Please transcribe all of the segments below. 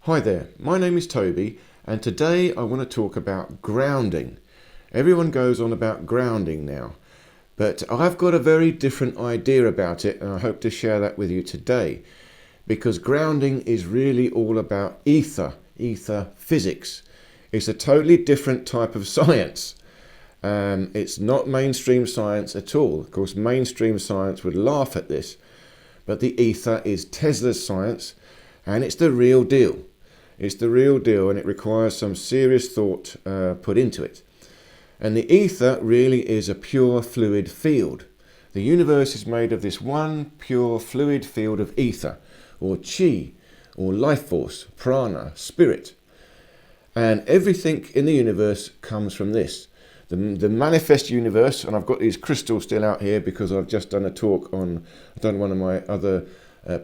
Hi there, my name is Toby, and today I want to talk about grounding. Everyone goes on about grounding now, but I've got a very different idea about it, and I hope to share that with you today, because grounding is really all about ether physics. It's a totally different type of science. It's not mainstream science at all. Of course, mainstream science would laugh at this, but the ether is Tesla's science, and it's the real deal. It's the real deal, and it requires some serious thought put into it. And the ether really is a pure fluid field. The universe is made of this one pure fluid field of ether, or chi, or life force, prana, spirit. And everything in the universe comes from this. The manifest universe, and I've got these crystals still out here because I've just done a talk on, I've done one of my other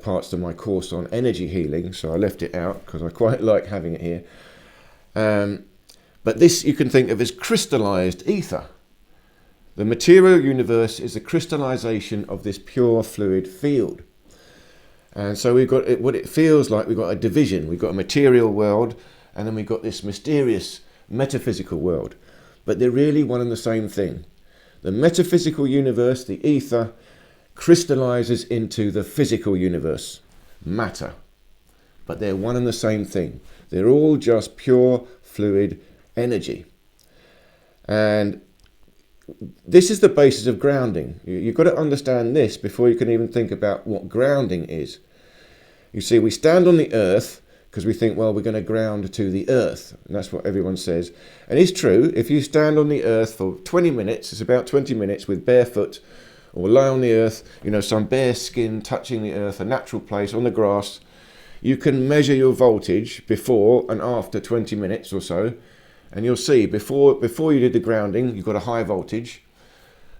parts of my course on energy healing, so I left it out because I quite like having it here. But this you can think of as crystallized ether. The material universe is a crystallization of this pure fluid field. And so we've got what it feels like. We've got a division. We've got a material world, and then we've got this mysterious metaphysical world. But they're really one and the same thing. The metaphysical universe, the ether, crystallizes into the physical universe, matter. But they're one and the same thing. They're all just pure fluid energy. And this is the basis of grounding. You've got to understand this before you can even think about what grounding is. You see, we stand on the earth because we think, well, we're going to ground to the earth. And that's what everyone says. And it's true. If you stand on the earth for 20 minutes, it's about 20 minutes with barefoot, or lie on the earth, some bare skin touching the earth, a natural place on the grass, you can measure your voltage before and after 20 minutes or so. And you'll see before you did the grounding, you've got a high voltage.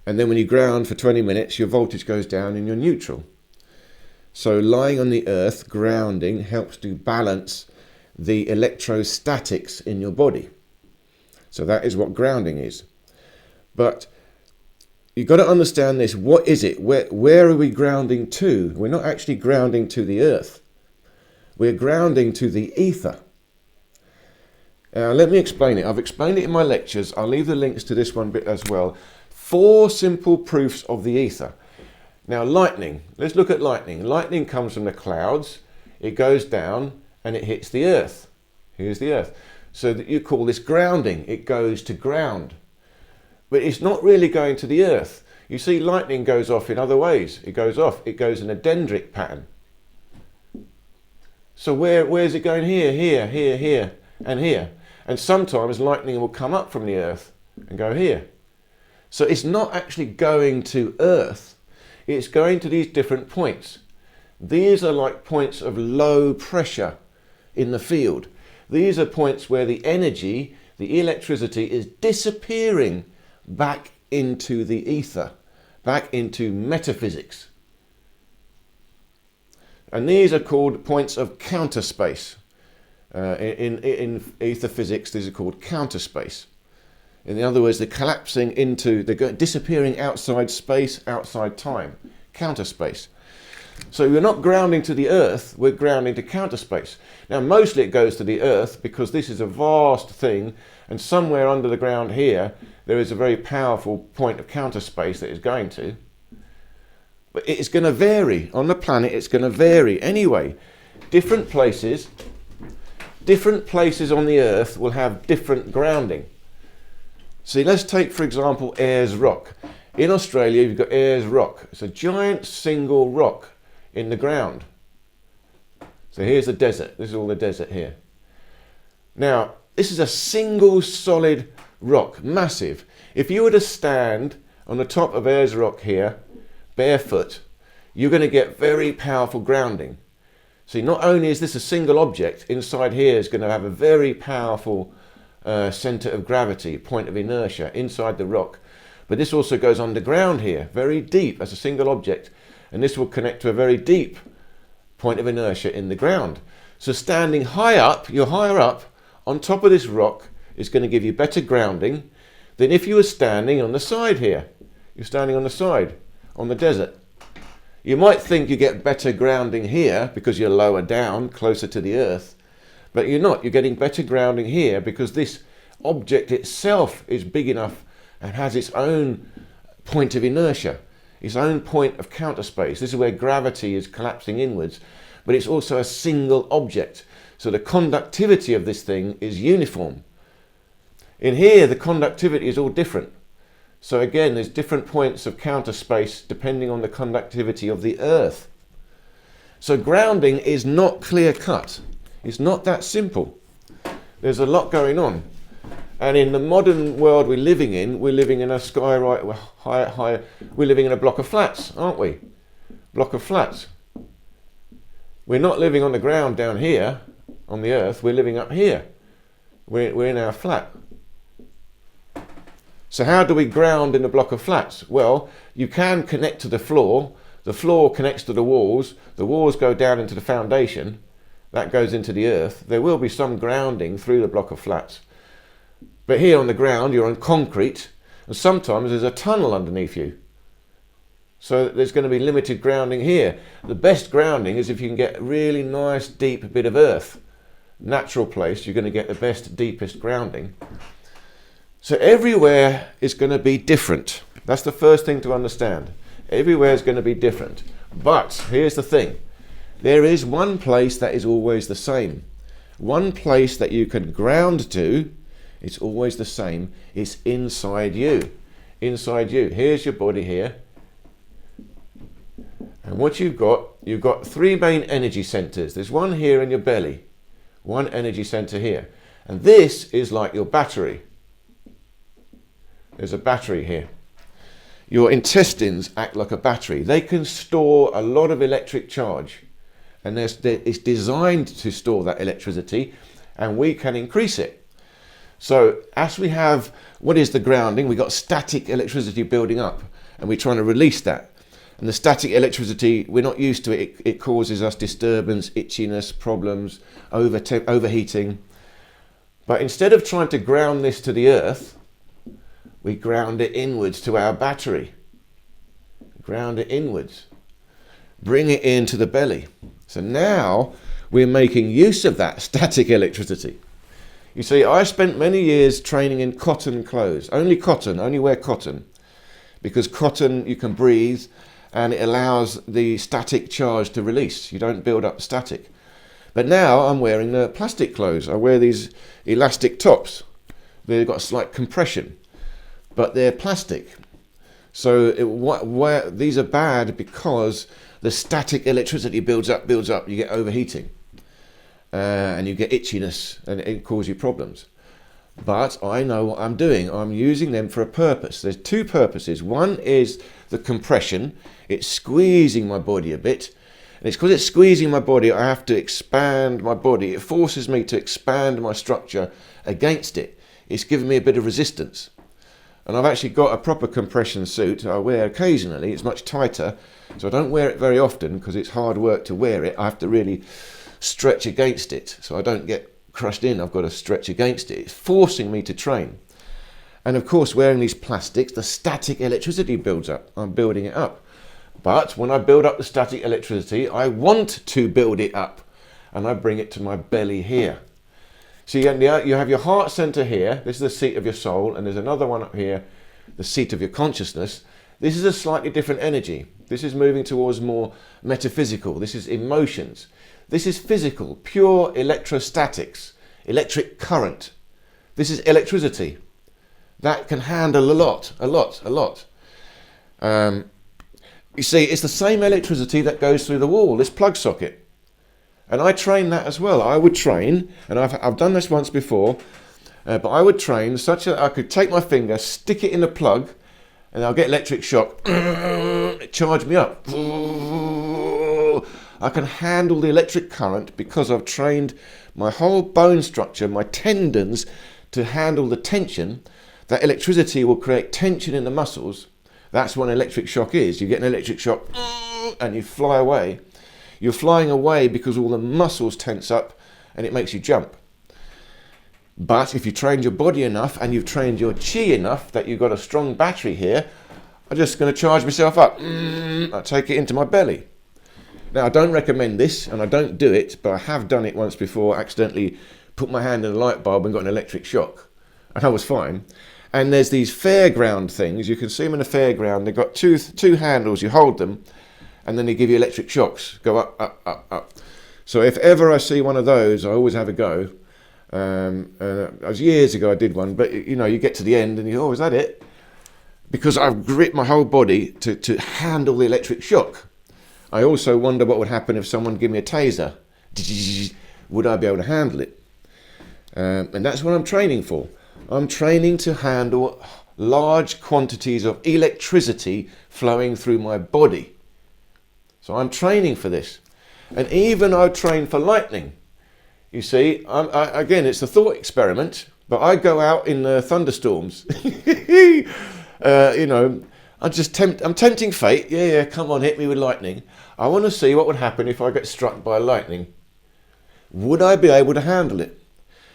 And then when you ground for 20 minutes, your voltage goes down and you're neutral. So lying on the earth, grounding, helps to balance the electrostatics in your body. So that is what grounding is. But you've got to understand this. What is it? Where are we grounding to? We're not actually grounding to the earth. We're grounding to the ether. Now, let me explain it. I've explained it in my lectures. I'll leave the links to this one bit as well. 4 simple proofs of the ether. Now, lightning. Let's look at lightning. Lightning comes from the clouds. It goes down and it hits the earth. Here's the earth. So that you call this grounding. It goes to ground. But it's not really going to the earth. You see, lightning goes off in other ways. It goes in a dendritic pattern. So where's it going? Here, and here. And sometimes lightning will come up from the earth and go here. So it's not actually going to earth. It's going to these different points. These are like points of low pressure in the field. These are points where the energy, the electricity, is disappearing back into the ether, back into metaphysics. And these are called points of counter space. In ether physics, these are called counter space. In other words, they're disappearing outside space, outside time, counter space. So we're not grounding to the earth, we're grounding to counter space. Now, mostly it goes to the earth because this is a vast thing, and somewhere under the ground here, there is a very powerful point of counter space that is going to. But it's going to vary. On the planet, it's going to vary anyway. Different places on the earth will have different grounding. See, let's take, for example, Ayers Rock. In Australia, you've got Ayers Rock. It's a giant single rock in the ground. So here's the desert. This is all the desert here. Now, this is a single solid rock, massive. If you were to stand on the top of Ayers Rock here, barefoot, you're going to get very powerful grounding. See, not only is this a single object, inside here is going to have a very powerful center of gravity, point of inertia inside the rock. But this also goes underground here, very deep as a single object. And this will connect to a very deep point of inertia in the ground. So standing high up, you're higher up, on top of this rock is going to give you better grounding than if you were standing on the side here. You're standing on the side, on the desert. You might think you get better grounding here because you're lower down, closer to the earth. But you're not. You're getting better grounding here because this object itself is big enough and has its own point of inertia, its own point of counter space. This is where gravity is collapsing inwards, but it's also a single object. So the conductivity of this thing is uniform. In here, the conductivity is all different. So again, there's different points of counter space depending on the conductivity of the Earth. So grounding is not clear cut. It's not that simple. There's a lot going on. And in the modern world we're living in a we're living in a block of flats, aren't we? Block of flats. We're not living on the ground down here on the Earth, we're living up here. We're in our flat. So how do we ground in a block of flats? Well, you can connect to the floor connects to the walls go down into the foundation, that goes into the earth. There will be some grounding through the block of flats. But here on the ground, you're on concrete, and sometimes there's a tunnel underneath you. So there's going to be limited grounding here. The best grounding is if you can get a really nice deep bit of earth. Natural place, you're going to get the best, deepest grounding. So everywhere is going to be different. That's the first thing to understand. Everywhere is going to be different. But here's the thing. There is one place that is always the same. One place that you can ground to, it's always the same. It's inside you. Inside you. Here's your body here. And what you've got three main energy centers. There's one here in your belly. One energy center here. And this is like your battery. There's a battery here. Your intestines act like a battery. They can store a lot of electric charge. And it's designed to store that electricity, and we can increase it. So as we have, what is the grounding? We've got static electricity building up, and we're trying to release that. And the static electricity, we're not used to it. It causes us disturbance, itchiness, problems, overheating. But instead of trying to ground this to the earth, we ground it inwards to our battery. Ground it inwards. Bring it into the belly. So now we're making use of that static electricity. You see, I spent many years training in cotton clothes. Only cotton, only wear cotton. Because cotton you can breathe and it allows the static charge to release. You don't build up static. But now I'm wearing the plastic clothes. I wear these elastic tops. They've got a slight compression, but they're plastic. So these are bad because the static electricity builds up, you get overheating. And you get itchiness and it causes you problems. But I know what I'm doing. I'm using them for a purpose. There's two purposes. One is the compression. It's squeezing my body a bit. And it's because it's squeezing my body, I have to expand my body. It forces me to expand my structure against it. It's giving me a bit of resistance. And I've actually got a proper compression suit I wear occasionally. It's much tighter, so I don't wear it very often because it's hard work to wear it. I have to really stretch against it, so I don't get crushed in. I've got to stretch against it. It's forcing me to train. And of course, wearing these plastics, the static electricity builds up. I'm building it up. But when I build up the static electricity, I want to build it up. And I bring it to my belly here. So you have your heart center here. This is the seat of your soul. And there's another one up here, the seat of your consciousness. This is a slightly different energy. This is moving towards more metaphysical. This is emotions. This is physical, pure electrostatics, electric current. This is electricity. That can handle a lot. You see, it's the same electricity that goes through the wall, this plug socket. And I train that as well. I would train, and I've done this once before, but I would train such that I could take my finger, stick it in the plug, and I'll get electric shock. It charged me up. I can handle the electric current because I've trained my whole bone structure, my tendons, to handle the tension. That electricity will create tension in the muscles. That's what an electric shock is. You get an electric shock and you fly away. You're flying away because all the muscles tense up and it makes you jump. But if you trained your body enough and you've trained your chi enough that you've got a strong battery here, I'm just going to charge myself up. I take it into my belly. Now, I don't recommend this, and I don't do it, but I have done it once before, accidentally put my hand in a light bulb and got an electric shock, and I was fine. And there's these fairground things, you can see them in a fairground, they've got two handles, you hold them, and then they give you electric shocks, go up, up, up, up. So if ever I see one of those, I always have a go. It was years ago I did one, but you know, you get to the end and you go, oh, is that it? Because I've gripped my whole body to handle the electric shock. I also wonder what would happen if someone gave me a taser. Would I be able to handle it? And that's what I'm training for. I'm training to handle large quantities of electricity flowing through my body. So I'm training for this. And even I train for lightning. You see, again, it's a thought experiment, but I go out in thunderstorms. You know, I'm tempting fate. Yeah, come on, hit me with lightning. I want to see what would happen if I get struck by lightning. Would I be able to handle it?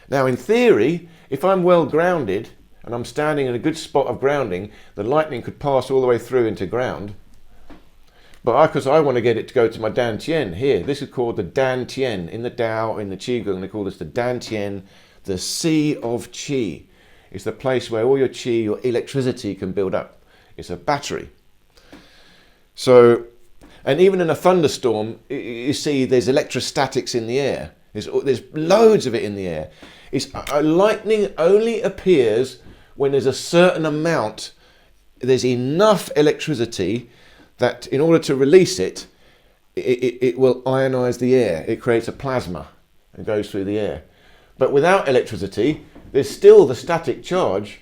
Now, in theory, if I'm well grounded and I'm standing in a good spot of grounding, the lightning could pass all the way through into ground. But because I want to get it to go to my Dantian here, this is called the Dantian. In the Tao, in the Qigong, they call this the Dantian, the sea of Qi. It's the place where all your Qi, your electricity can build up. It's a battery. So, and even in a thunderstorm, you see there's electrostatics in the air. There's loads of it in the air. Lightning only appears when there's a certain amount, there's enough electricity that in order to release it, it will ionize the air. It creates a plasma and goes through the air. But without electricity, there's still the static charge.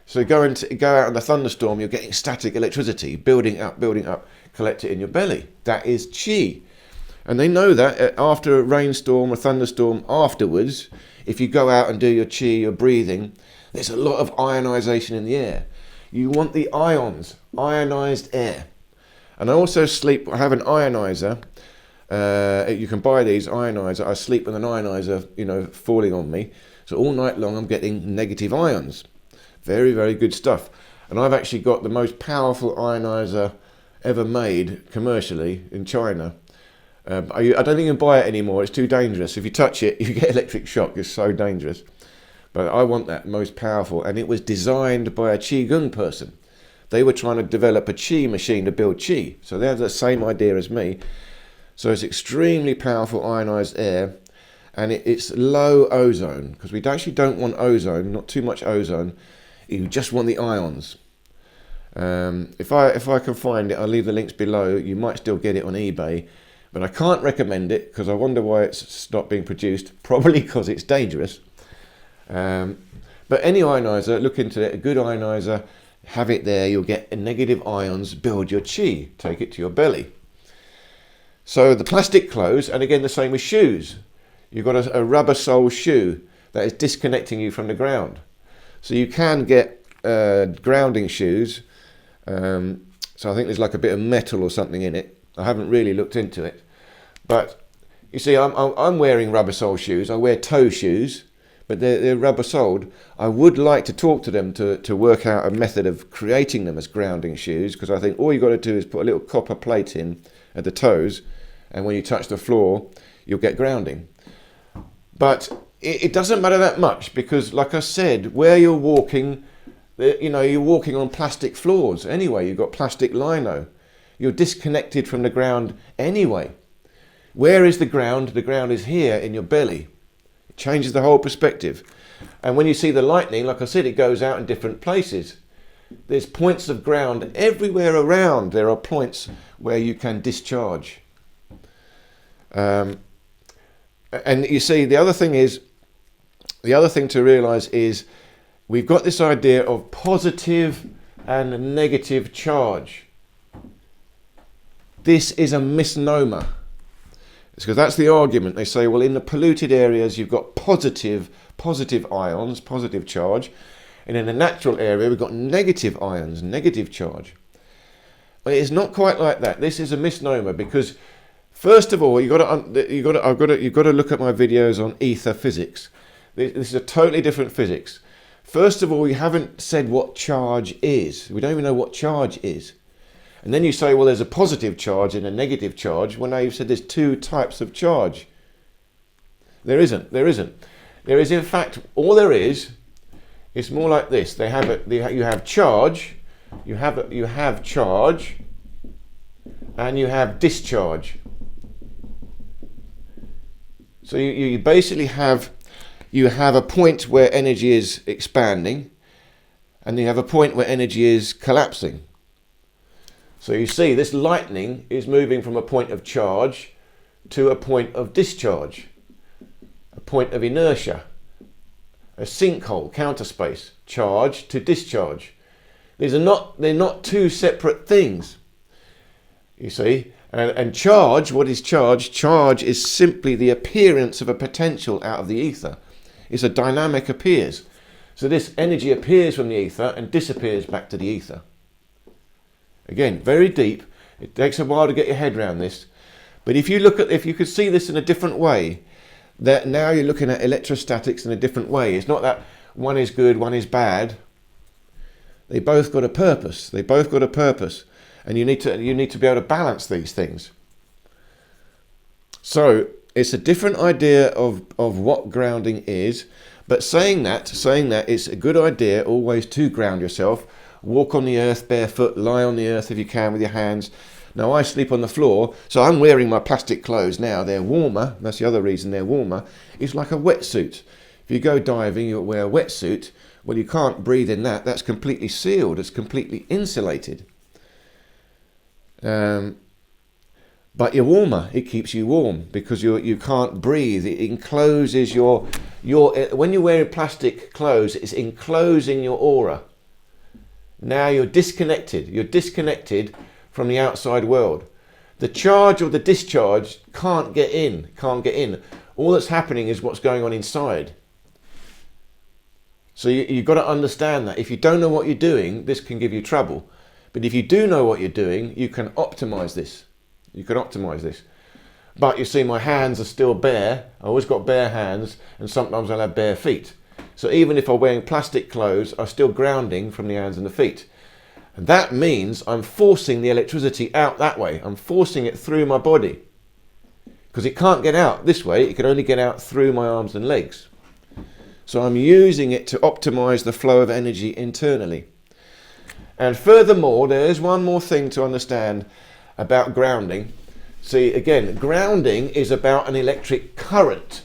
So go out in the thunderstorm, you're getting static electricity, building up, collect it in your belly. That is Qi. And they know that after a rainstorm or thunderstorm afterwards, if you go out and do your Qi, your breathing, there's a lot of ionization in the air. You want the ions, ionized air. And I also I have an ioniser. You can buy these ioniser. I sleep with an ioniser, you know, falling on me. So all night long I'm getting negative ions. Very, very good stuff. And I've actually got the most powerful ioniser ever made commercially in China. I don't think you can buy it anymore. It's too dangerous. If you touch it, you get electric shock. It's so dangerous. But I want that most powerful. And it was designed by a Qigong person. They were trying to develop a Qi machine to build Qi. So they had the same idea as me. So it's extremely powerful ionized air. And it's low ozone. Because we actually don't want ozone, not too much ozone. You just want the ions. If I can find it, I'll leave the links below. You might still get it on eBay. But I can't recommend it because I wonder why it's stopped being produced. Probably because it's dangerous. But any ionizer, look into it. A good ionizer, have it there. You'll get negative ions, build your Qi, take it to your belly. So the plastic clothes, and again the same with shoes. You've got a rubber sole shoe that is disconnecting you from the ground. So you can get grounding shoes. So I think there's like a bit of metal or something in it. I haven't really looked into it. But you see, I'm wearing rubber sole shoes. I wear toe shoes, but they're rubber soled. I would like to talk to them to work out a method of creating them as grounding shoes, because I think all you've got to do is put a little copper plate in at the toes, and when you touch the floor, you'll get grounding. But it doesn't matter that much, because like I said, where you're walking, you know, you're walking on plastic floors anyway. You've got plastic lino. You're disconnected from the ground anyway. Where is the ground? The ground is here in your belly. It changes the whole perspective. And when you see the lightning, like I said, it goes out in different places. There's points of ground everywhere around. There are points where you can discharge. And you see, the other thing to realize is we've got this idea of positive and negative charge. This is a misnomer. It's because that's the argument. They say, well, in the polluted areas, you've got positive ions, positive charge. And in the natural area, we've got negative ions, negative charge. But it's not quite like that. This is a misnomer because, first of all, you've got to look at my videos on Aether Physics. This is a totally different physics. First of all, you haven't said what charge is. We don't even know what charge is. And then you say, well, there's a positive charge and a negative charge. Well, now you've said there's two types of charge. There isn't. There is, in fact, all there is, it's more like this. You have charge, you have charge, and you have discharge. So you basically have a point where energy is expanding, and you have a point where energy is collapsing. So you see this lightning is moving from a point of charge to a point of discharge, a point of inertia, a sinkhole, counter space, charge to discharge. They're not two separate things, you see. And charge, what is charge? Charge is simply the appearance of a potential out of the ether. It's a dynamic appears. So this energy appears from the ether and disappears back to the ether. Again, very deep. It takes a while to get your head around this. But if you could see this in a different way, that now you're looking at electrostatics in a different way. It's not that one is good, one is bad. They both got a purpose. They both got a purpose. And you need to be able to balance these things. So it's a different idea of what grounding is. But saying that, it's a good idea always to ground yourself. Walk on the earth barefoot, lie on the earth if you can with your hands. Now I sleep on the floor, so I'm wearing my plastic clothes now. They're warmer, that's the other reason they're warmer. It's like a wetsuit. If you go diving, you wear a wetsuit. Well, you can't breathe in that. That's completely sealed, it's completely insulated. But you're warmer, it keeps you warm because you can't breathe. It encloses your when you're wearing plastic clothes, it's enclosing your aura. Now you're disconnected from the outside world. The charge or the discharge can't get in. All that's happening is what's going on inside. So you've got to understand that. If you don't know what you're doing, this can give you trouble. But if you do know what you're doing, you can optimize this. But you see, my hands are still bare. I always got bare hands, and sometimes I'll have bare feet. So even if I'm wearing plastic clothes, I'm still grounding from the hands and the feet. And that means I'm forcing the electricity out that way. I'm forcing it through my body. Because it can't get out this way, it can only get out through my arms and legs. So I'm using it to optimize the flow of energy internally. And furthermore, there's one more thing to understand about grounding. See, again, grounding is about an electric current.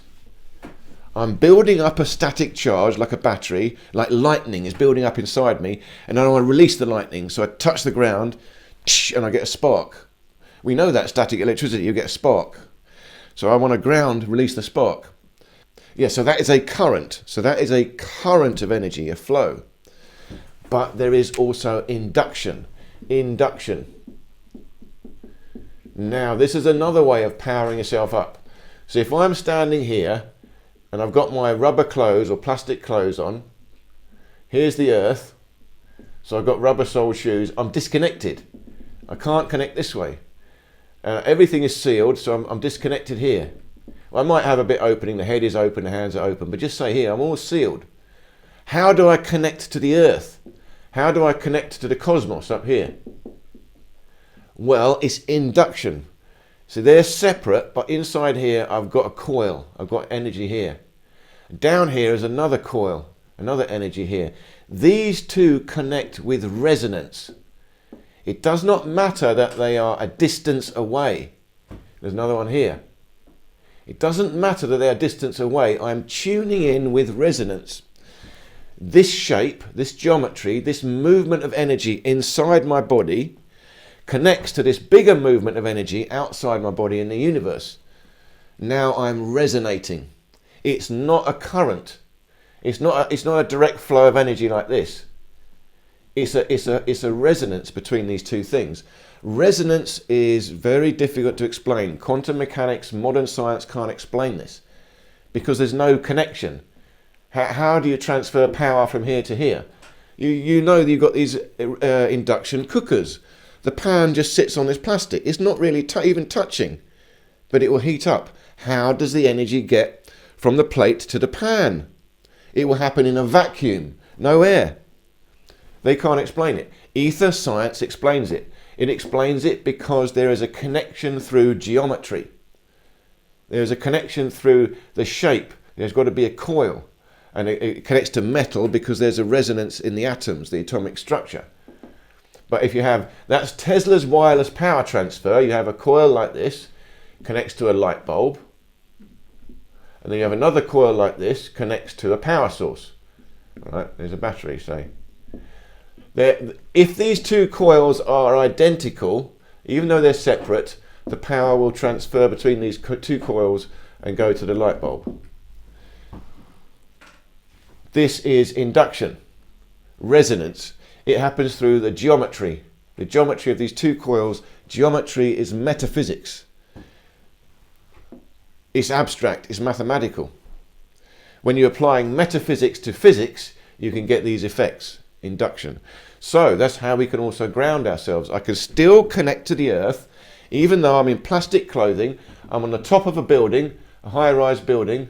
I'm building up a static charge like a battery, like lightning is building up inside me, and I want to release the lightning. So I touch the ground and I get a spark. We know that static electricity, you get a spark. So I want to ground, release the spark. Yeah, so that is a current. So that is a current of energy, a flow. But there is also induction. Now, this is another way of powering yourself up. So if I'm standing here, and I've got my rubber clothes or plastic clothes on. Here's the earth. So I've got rubber sole shoes. I'm disconnected. I can't connect this way. Everything is sealed, so I'm disconnected here. Well, I might have a bit opening. The head is open, the hands are open. But just say here, I'm all sealed. How do I connect to the earth? How do I connect to the cosmos up here? Well, it's induction. So they're separate, but inside here I've got a coil. I've got energy here. Down here is another coil, another energy here. These two connect with resonance. It does not matter that they are a distance away. There's another one here. It doesn't matter that they are distance away. I'm tuning in with resonance. This shape, this geometry, this movement of energy inside my body connects to this bigger movement of energy outside my body in the universe. Now I'm resonating. It's not a current. It's not a direct flow of energy like this. It's a resonance between these two things. Resonance is very difficult to explain. Quantum mechanics, modern science can't explain this because there's no connection. How do you transfer power from here to here? You know that you've got these induction cookers. The pan just sits on this plastic. It's not really even touching, but it will heat up. How does the energy get from the plate to the pan? It will happen in a vacuum, no air. They can't explain it. Ether science explains it. It explains it because there is a connection through geometry. There's a connection through the shape. There's got to be a coil. And it connects to metal because there's a resonance in the atoms, the atomic structure. But if you have, that's Tesla's wireless power transfer. You have a coil like this, connects to a light bulb. And then you have another coil like this, connects to a power source. All right, there's a battery, say. If these two coils are identical, even though they're separate, the power will transfer between these two coils and go to the light bulb. This is induction, resonance. It happens through the geometry of these two coils. Geometry is metaphysics. It's abstract, it's mathematical. When you're applying metaphysics to physics, you can get these effects, induction. So that's how we can also ground ourselves. I can still connect to the earth, even though I'm in plastic clothing. I'm on the top of a building, a high-rise building.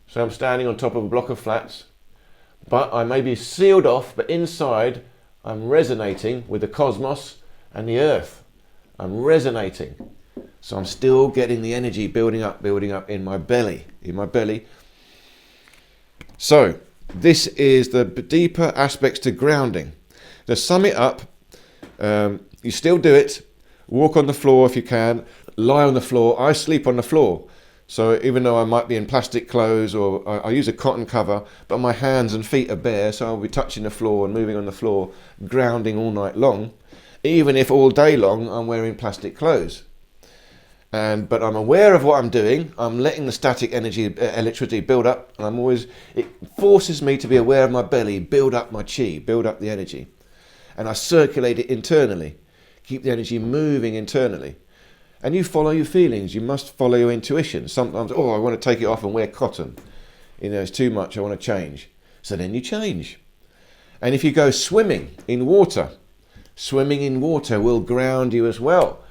So I'm standing on top of a block of flats. But I may be sealed off, but inside I'm resonating with the cosmos and the earth. I'm resonating. So I'm still getting the energy building up in my belly. So this is the deeper aspects to grounding. To sum it up, you still do it. Walk on the floor if you can. Lie on the floor. I sleep on the floor. So even though I might be in plastic clothes or I use a cotton cover, but my hands and feet are bare, so I'll be touching the floor and moving on the floor, grounding all night long, even if all day long I'm wearing plastic clothes. But I'm aware of what I'm doing. I'm letting the static energy, electricity build up. And it forces me to be aware of my belly, build up my chi, build up the energy. And I circulate it internally, keep the energy moving internally. And you follow your feelings. You must follow your intuition. Sometimes, I want to take it off and wear cotton. It's too much. I want to change. So then you change. And if you go swimming in water will ground you as well.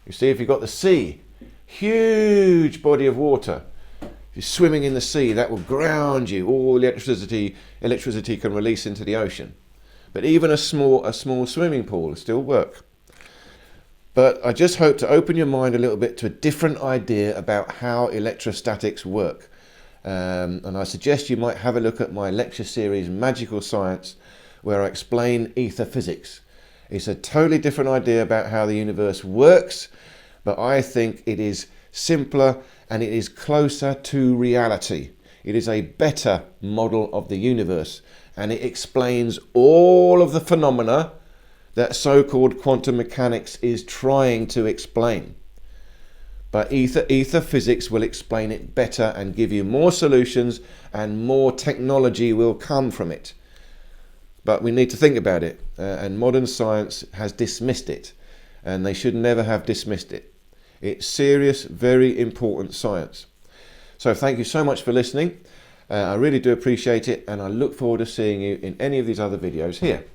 You see, if you've got the sea, huge body of water. If you're swimming in the sea, that will ground you. All the electricity can release into the ocean. But even a small swimming pool will still work. But I just hope to open your mind a little bit to a different idea about how electrostatics work. And I suggest you might have a look at my lecture series, Magical Science, where I explain ether physics. It's a totally different idea about how the universe works, but I think it is simpler and it is closer to reality. It is a better model of the universe, and it explains all of the phenomena that so-called quantum mechanics is trying to explain. But ether physics will explain it better and give you more solutions, and more technology will come from it. But we need to think about it, and modern science has dismissed it, and they should never have dismissed it. It's serious, very important science. So thank you so much for listening. I really do appreciate it, and I look forward to seeing you in any of these other videos here.